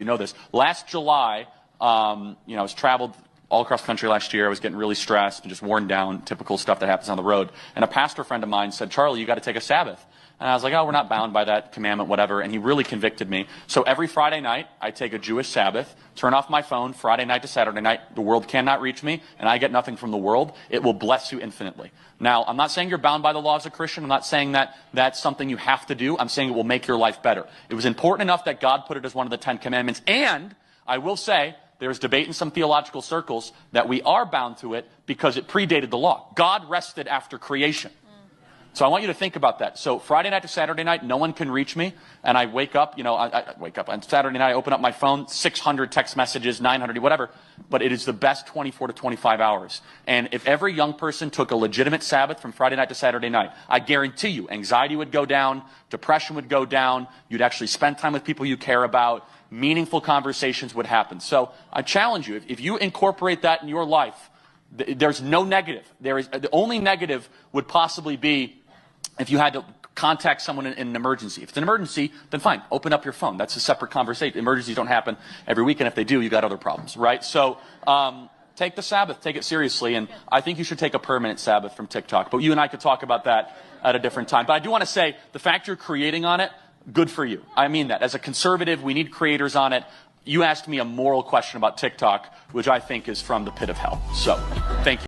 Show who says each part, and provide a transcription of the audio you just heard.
Speaker 1: You know this. Last July, I was traveled all across the country last year. I was getting really stressed and just worn down, typical stuff that happens on the road. And a pastor friend of mine said, Charlie, you got to take a Sabbath. And I was like, oh, we're not bound by that commandment, whatever. And he really convicted me. So every Friday night, I take a Jewish Sabbath, turn off my phone, Friday night to Saturday night. The world cannot reach me, and I get nothing from the world. It will bless you infinitely. Now, I'm not saying you're bound by the law as a Christian. I'm not saying that that's something you have to do. I'm saying it will make your life better. It was important enough that God put it as one of the 10 commandments. And I will say, there's debate in some theological circles that we are bound to it because it predated the law. God rested after creation. So I want you to think about that. So Friday night to Saturday night, no one can reach me. And I wake up, I wake up on Saturday night, I open up my phone, 600 text messages, 900, whatever. But it is the best 24 to 25 hours. And if every young person took a legitimate Sabbath from Friday night to Saturday night, I guarantee you, anxiety would go down, depression would go down, you'd actually spend time with people you care about, meaningful conversations would happen. So I challenge you, if you incorporate that in your life, there's no negative. The only negative would possibly be if you had to contact someone in an emergency. If it's an emergency, then fine, open up your phone. That's a separate conversation. Emergencies don't happen every week, and if they do, you got other problems, right? So take the Sabbath, take it seriously, and I think you should take a permanent Sabbath from TikTok. But you and I could talk about that at a different time. But I do want to say, the fact you're creating on it, good for you. I mean that. As a conservative, we need creators on it. You asked me a moral question about TikTok, which I think is from the pit of hell. So, thank you.